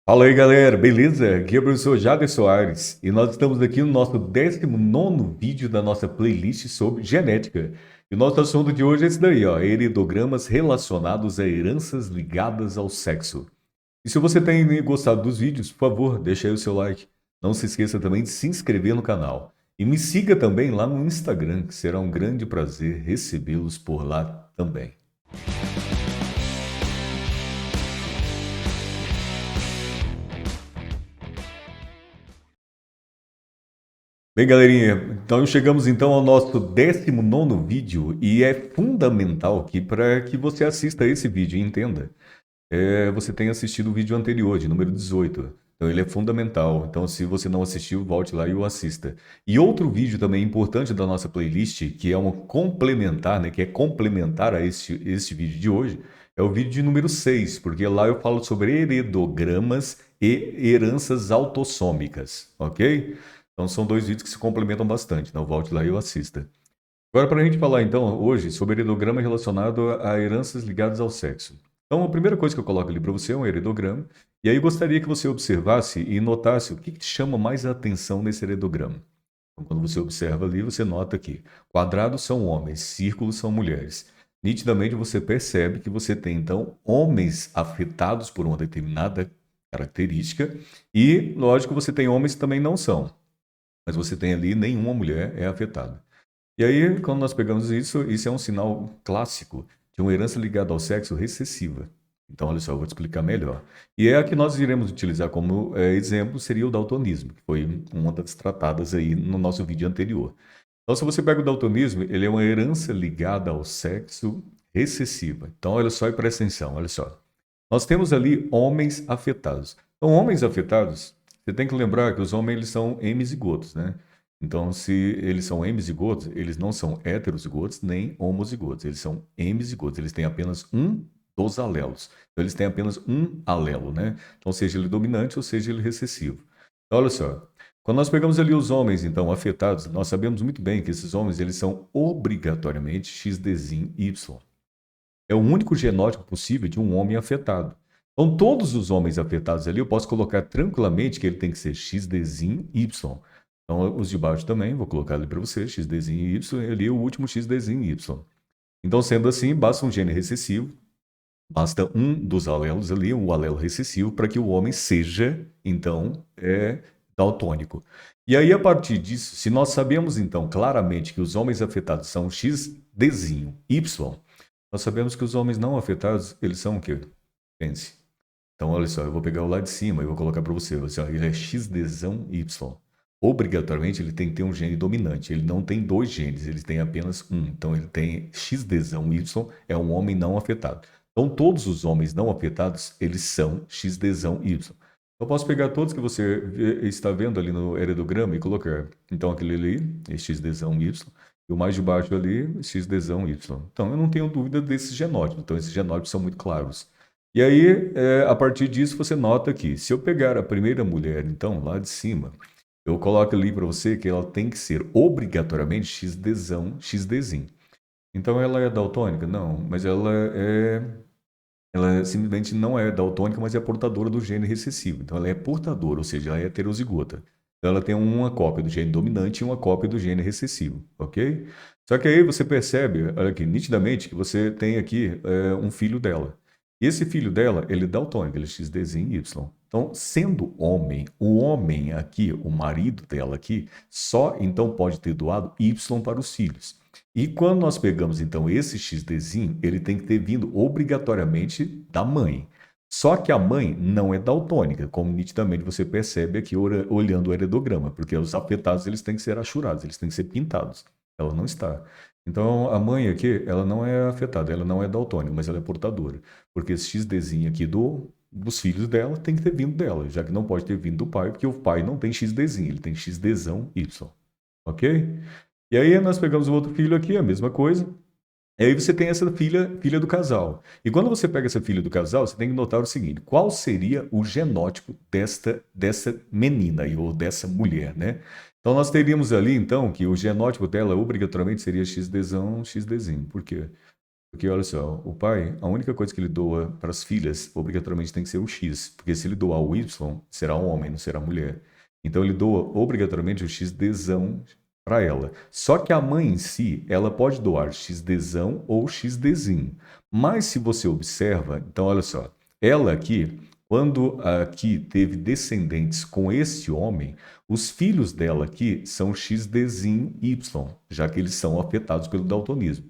Fala aí, galera, beleza? Aqui é o professor Jader Soares e nós estamos aqui no nosso 19º vídeo da nossa playlist sobre genética. E o nosso assunto de hoje é esse daí, ó, heredigramas relacionados a heranças ligadas ao sexo. E se você tem gostado dos vídeos, por favor, deixa aí o seu like. Não se esqueça também de se inscrever no canal. E me siga também lá no Instagram, que será um grande prazer recebê-los por lá também. Bem, galerinha, então chegamos então ao nosso 19º vídeo e é fundamental aqui para que você assista esse vídeo e entenda. Você tem assistido o vídeo anterior, de número 18. Então ele é fundamental. Então se você não assistiu, volte lá e o assista. E outro vídeo também importante da nossa playlist, que é um complementar, né, que é complementar a este vídeo de hoje, é o vídeo de número 6, porque lá eu falo sobre heredigramas e heranças autossômicas, ok? Então são dois vídeos que se complementam bastante, então volte lá e o assista. Agora, para a gente falar então hoje sobre heredograma relacionado a heranças ligadas ao sexo. Então, a primeira coisa que eu coloco ali para você é um heredograma, e aí eu gostaria que você observasse e notasse o que te chama mais a atenção nesse heredograma. Então, quando você observa ali, você nota que quadrados são homens, círculos são mulheres. Nitidamente você percebe que você tem então homens afetados por uma determinada característica, e lógico, você tem homens que também não são, mas você tem ali nenhuma mulher é afetada. E aí, quando nós pegamos isso é um sinal clássico de uma herança ligada ao sexo recessiva. Então, olha só, eu vou te explicar melhor. E é a que nós iremos utilizar como exemplo seria o daltonismo, que foi uma das tratadas aí no nosso vídeo anterior. Então, se você pega o daltonismo, ele é uma herança ligada ao sexo recessiva. Então, olha só e presta atenção, olha só. Nós temos ali homens afetados. Então, homens afetados, você tem que lembrar que os homens eles são hemizigotos, né? Então, se eles são hemizigotos, eles não são heterozigotos nem homozigotos, eles são hemizigotos, eles têm apenas um dos alelos. Então, eles têm apenas um alelo, né? Então, seja ele dominante ou seja ele recessivo. Então, olha só, quando nós pegamos ali os homens, então, afetados, nós sabemos muito bem que esses homens, eles são obrigatoriamente XDzinho Y. É o único genótipo possível de um homem afetado. Então, todos os homens afetados ali, eu posso colocar tranquilamente que ele tem que ser XDzinho Y. Então, os de baixo também, vou colocar ali para você, XDzinho Y, e ali o último XDzinho Y. Então, sendo assim, basta um gene recessivo, basta um dos alelos ali, o alelo recessivo, para que o homem seja, então, daltônico. E aí, a partir disso, se nós sabemos, então, claramente que os homens afetados são XDzinho Y, nós sabemos que os homens não afetados, eles são o quê? Pense. Então, olha só, eu vou pegar o lá de cima e vou colocar para você. Ele é XDzão Y. Obrigatoriamente, ele tem que ter um gene dominante. Ele não tem dois genes, ele tem apenas um. Então, ele tem XDzão Y, é um homem não afetado. Então, todos os homens não afetados, eles são XDzão Y. Eu posso pegar todos que você está vendo ali no heredograma e colocar. Então, aquele ali é XDzão Y. E o mais de baixo ali, XDzão Y. Então, eu não tenho dúvida desses genótipos. Então, esses genótipos são muito claros. E aí, a partir disso, você nota que se eu pegar a primeira mulher, então, lá de cima, eu coloco ali para você que ela tem que ser obrigatoriamente XDzão, XDzinho. Então, ela é daltônica? Não, mas ela simplesmente não é daltônica, mas é portadora do gene recessivo. Então, ela é portadora, ou seja, ela é heterozigota. Então, ela tem uma cópia do gene dominante e uma cópia do gene recessivo, ok? Só que aí você percebe, olha aqui, nitidamente, que você tem aqui um filho dela. E esse filho dela, ele é daltônico, ele é XDzinho Y. Então, sendo homem, o homem aqui, o marido dela aqui, só então pode ter doado Y para os filhos. E quando nós pegamos então esse XDzinho, ele tem que ter vindo obrigatoriamente da mãe. Só que a mãe não é daltônica, como nitidamente você percebe aqui olhando o heredograma, porque os afetados eles têm que ser achurados, eles têm que ser pintados. Ela não está. Então a mãe aqui, ela não é afetada, ela não é daltônica, mas ela é portadora. Porque esse XDzinho aqui dos filhos dela tem que ter vindo dela, já que não pode ter vindo do pai, porque o pai não tem XDzinho, ele tem XDzão Y. Ok? E aí nós pegamos o outro filho aqui, a mesma coisa. E aí você tem essa filha do casal. E quando você pega essa filha do casal, você tem que notar o seguinte: qual seria o genótipo dessa menina aí, ou dessa mulher, né? Então nós teríamos ali, então, que o genótipo dela obrigatoriamente seria XDzão, XDzinho. Por quê? Porque olha só, o pai, a única coisa que ele doa para as filhas, obrigatoriamente tem que ser o X. Porque se ele doar o Y, será um homem, não será mulher. Então ele doa obrigatoriamente o XDzão para ela. Só que a mãe em si, ela pode doar XDzão ou XDzinho. Mas se você observa, então olha só, ela aqui, quando aqui teve descendentes com esse homem, os filhos dela aqui são XDzinho Y, já que eles são afetados pelo daltonismo.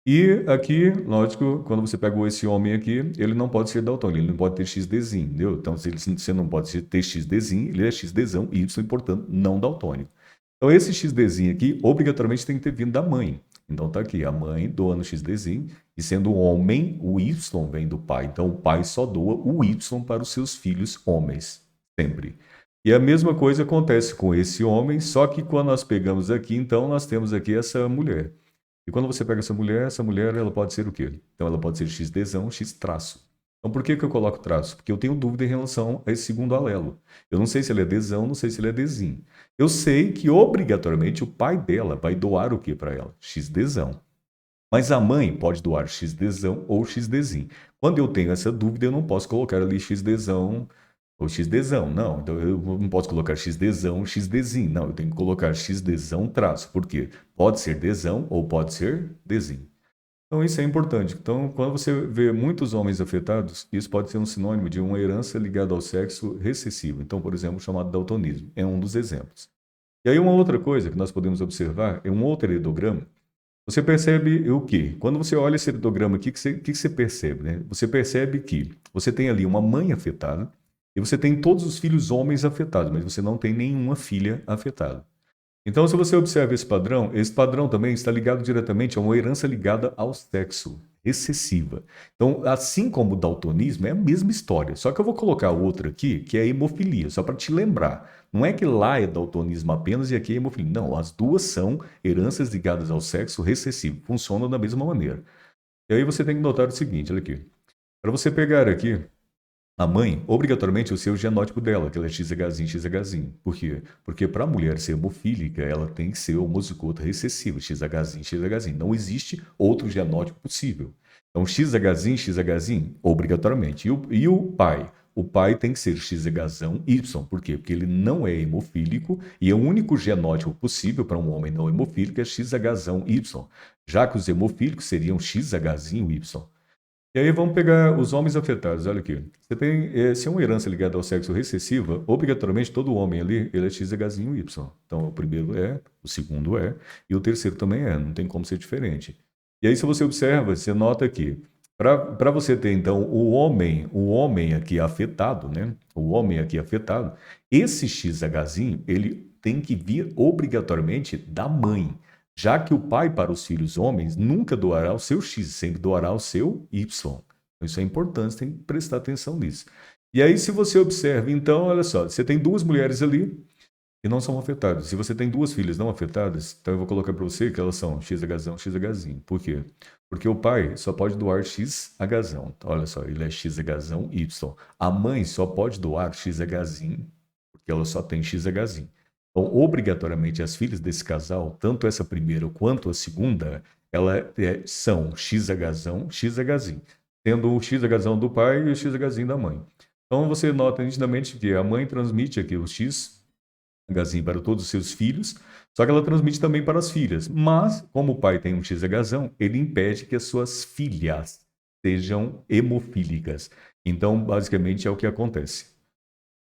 E aqui, lógico, quando você pegou esse homem aqui, ele não pode ser daltônico, ele não pode ter XDzinho, entendeu? Então, se você não pode ter XDzinho, ele é XDzão, Y, portanto, não daltônico. Então, esse XDzinho aqui, obrigatoriamente tem que ter vindo da mãe. Então, tá aqui, a mãe doando XDzinho, e sendo homem, o Y vem do pai. Então, o pai só doa o Y para os seus filhos homens, sempre. E a mesma coisa acontece com esse homem, só que quando nós pegamos aqui, então, nós temos aqui essa mulher. E quando você pega essa mulher, ela pode ser o quê? Então, ela pode ser XDzão, X traço. Então, por que que eu coloco traço? Porque eu tenho dúvida em relação a esse segundo alelo. Eu não sei se ele é Dzão, não sei se ele é Dzinho. Eu sei que, obrigatoriamente, o pai dela vai doar o quê para ela? XDzão. Mas a mãe pode doar XDzão ou XDzinho. Quando eu tenho essa dúvida, eu não posso colocar ali XDzão ou XDzão. Não, então eu não posso colocar XDzão, XDzinho. Não, eu tenho que colocar XDzão traço. Por quê? Pode ser Dzão ou pode ser Dzinho. Então isso é importante. Então, quando você vê muitos homens afetados, isso pode ser um sinônimo de uma herança ligada ao sexo recessivo. Então, por exemplo, chamado daltonismo. É um dos exemplos. E aí uma outra coisa que nós podemos observar é um outro heredograma. Você percebe o quê? Quando você olha esse heredograma aqui, o que você percebe, né? Você percebe que você tem ali uma mãe afetada e você tem todos os filhos homens afetados, mas você não tem nenhuma filha afetada. Então, se você observa esse padrão também está ligado diretamente a uma herança ligada ao sexo, excessiva. Então, assim como o daltonismo, é a mesma história. Só que eu vou colocar outra aqui, que é a hemofilia, só para te lembrar. Não é que lá é daltonismo apenas e aqui é hemofilia. Não, as duas são heranças ligadas ao sexo recessivo. Funcionam da mesma maneira. E aí você tem que notar o seguinte, olha aqui. Para você pegar aqui a mãe, obrigatoriamente, o seu genótipo dela, que ela é XHzinho, XHzinho. Por quê? Porque para a mulher ser hemofílica, ela tem que ser homozigota recessiva, XHzinho, XHzinho. Não existe outro genótipo possível. Então, XHzinho, XHzinho, obrigatoriamente. E o pai? O pai tem que ser XHzão Y. Por quê? Porque ele não é hemofílico e é o único genótipo possível para um homem não hemofílico é XHzão Y. Já que os hemofílicos seriam XHzinho Y. E aí vamos pegar os homens afetados. Olha aqui. Você tem, se é uma herança ligada ao sexo recessiva, obrigatoriamente todo homem ali, ele é XHzinho Y. Então o primeiro é, o segundo é, e o terceiro também é. Não tem como ser diferente. E aí se você observa, você nota aqui, para você ter então o homem aqui afetado, né? O homem aqui afetado, esse XHzinho, ele tem que vir obrigatoriamente da mãe. Já que o pai para os filhos homens nunca doará o seu X, sempre doará o seu Y. Então, isso é importante, você tem que prestar atenção nisso. E aí, se você observa, então, olha só, você tem duas mulheres ali que não são afetadas. Se você tem duas filhas não afetadas, então eu vou colocar para você que elas são XHzão, XHzinho. Por quê? Porque o pai só pode doar XHzão. Então, olha só, ele é XHzão Y. A mãe só pode doar XHzinho, porque ela só tem XHzinho. Então, obrigatoriamente, as filhas desse casal, tanto essa primeira quanto a segunda, são XHzão, XHzinho, sendo o XHzão do pai e o XHzinho da mãe. Então, você nota nitidamente que a mãe transmite aqui o XHzinho para todos os seus filhos, só que ela transmite também para as filhas. Mas, como o pai tem um XHzão, ele impede que as suas filhas sejam hemofílicas. Então, basicamente, é o que acontece.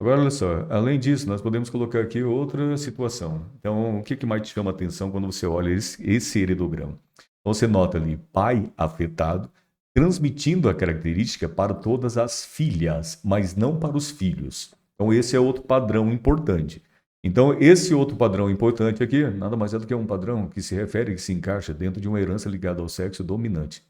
Agora, olha só, além disso, nós podemos colocar aqui outra situação. Então, o que mais te chama a atenção quando você olha esse heredograma? Então, você nota ali pai afetado, transmitindo a característica para todas as filhas, mas não para os filhos. Então, esse é outro padrão importante. Então, esse outro padrão importante aqui, nada mais é do que um padrão que se refere, que se encaixa dentro de uma herança ligada ao sexo dominante.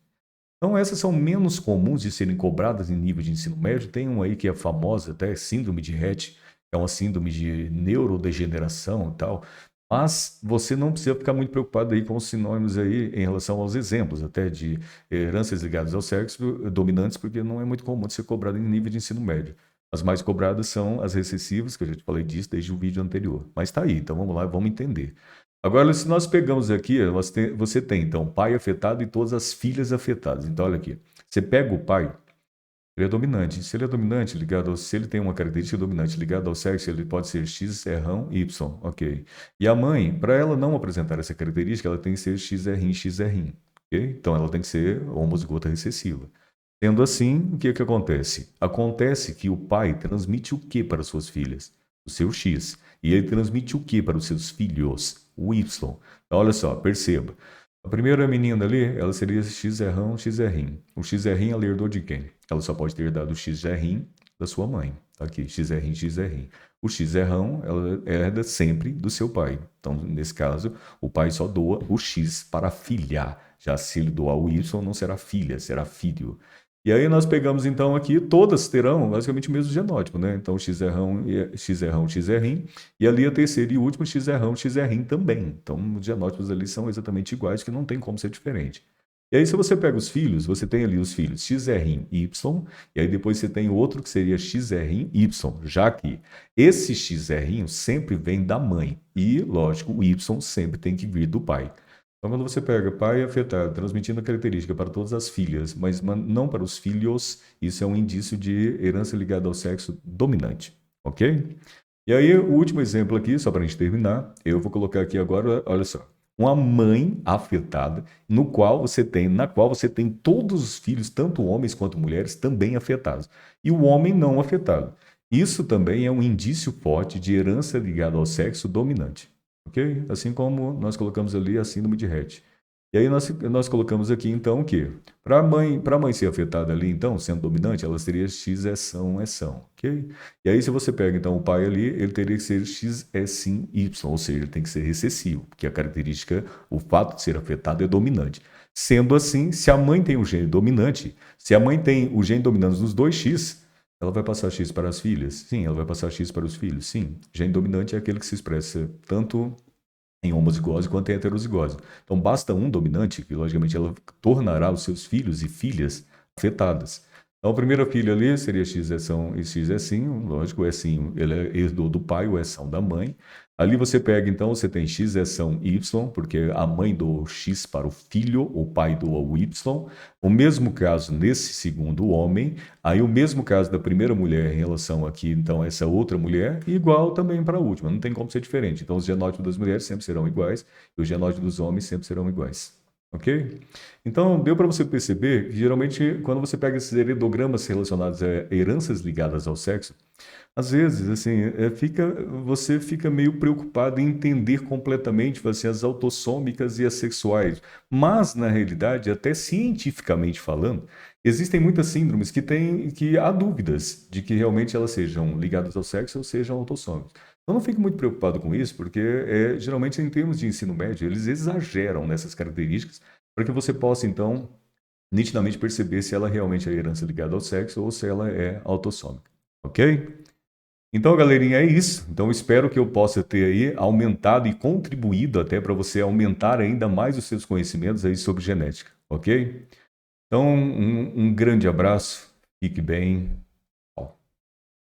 Então, essas são menos comuns de serem cobradas em nível de ensino médio. Tem uma aí que é famosa, até síndrome de Rett, que é uma síndrome de neurodegeneração e tal. Mas você não precisa ficar muito preocupado aí com os sinônimos aí em relação aos exemplos, até de heranças ligadas ao sexo dominantes, porque não é muito comum de ser cobrado em nível de ensino médio. As mais cobradas são as recessivas, que eu já te falei disso desde o vídeo anterior. Mas tá aí, então vamos lá, vamos entender. Agora, se nós pegamos aqui, você tem, então, pai afetado e todas as filhas afetadas. Então, olha aqui. Você pega o pai, ele é dominante. Se ele é dominante, se ele tem uma característica dominante ligada ao sexo, ele pode ser X, errão, Y, ok. E a mãe, para ela não apresentar essa característica, ela tem que ser X, errim, X, errim, ok? Então, ela tem que ser homozigota recessiva. Sendo assim, o que que acontece? Acontece que o pai transmite o que para suas filhas? O seu X. E ele transmite o que para os seus filhos? O Y. Então, olha só, perceba. A primeira menina ali, ela seria XRão, XRim. O XRim ela herdou de quem? Ela só pode ter herdado o XRim da sua mãe. Tá aqui, XRim, XRim. O XRão, ela herda sempre do seu pai. Então, nesse caso, o pai só doa o X para a filha. Já se ele doar o Y, não será filha, será filho. E aí nós pegamos então aqui, todas terão basicamente o mesmo genótipo, né? Então XRão, XRão, XRim, e ali a terceira e última XRão, XRim também. Então os genótipos ali são exatamente iguais, que não tem como ser diferente. E aí se você pega os filhos, você tem ali os filhos XRim Y, e aí depois você tem outro que seria XRim Y, já que esse XRim sempre vem da mãe, e lógico, o Y sempre tem que vir do pai. Então, quando você pega pai afetado, transmitindo a característica para todas as filhas, mas não para os filhos, isso é um indício de herança ligada ao sexo dominante, ok? E aí, o último exemplo aqui, só para a gente terminar, eu vou colocar aqui agora, olha só, uma mãe afetada, na qual você tem todos os filhos, tanto homens quanto mulheres, também afetados, e o homem não afetado. Isso também é um indício forte de herança ligada ao sexo dominante. Ok? Assim como nós colocamos ali a síndrome de Rett. E aí nós colocamos aqui, então, o quê? Para a mãe ser afetada ali, então, sendo dominante, ela seria X é são, ok? E aí, se você pega, então, o pai ali, ele teria que ser X é sim Y, ou seja, ele tem que ser recessivo, porque a característica, o fato de ser afetado é dominante. Sendo assim, se a mãe tem o gene dominante, se a mãe tem o gene dominante dos dois X, ela vai passar X para as filhas? Sim, ela vai passar X para os filhos? Sim. Gene dominante é aquele que se expressa tanto em homozigose quanto em heterozigose. Então, basta um dominante, que logicamente ela tornará os seus filhos e filhas afetadas. Então, a primeira filha ali seria X é são e X é sim, lógico, o é sim, ele é herdou do pai, o é são da mãe. Ali você pega, então, você tem X é são Y, porque a mãe doa o X para o filho, o pai doa o Y. O mesmo caso nesse segundo homem, aí o mesmo caso da primeira mulher em relação aqui, então, essa outra mulher, igual também para a última, não tem como ser diferente. Então, os genótipos das mulheres sempre serão iguais e os genótipos dos homens sempre serão iguais. Ok? Então, deu para você perceber que, geralmente, quando você pega esses heredogramas relacionados a heranças ligadas ao sexo, às vezes, assim, você fica meio preocupado em entender completamente assim, as autossômicas e as sexuais. Mas, na realidade, até cientificamente falando, existem muitas síndromes que há dúvidas de que realmente elas sejam ligadas ao sexo ou sejam autossômicas. Eu não fico muito preocupado com isso, porque geralmente em termos de ensino médio, eles exageram nessas características para que você possa, então, nitidamente perceber se ela realmente é herança ligada ao sexo ou se ela é autossômica. Ok? Então, galerinha, é isso. Então, espero que eu possa ter aí aumentado e contribuído até para você aumentar ainda mais os seus conhecimentos aí sobre genética, ok? Então, um grande abraço, fique bem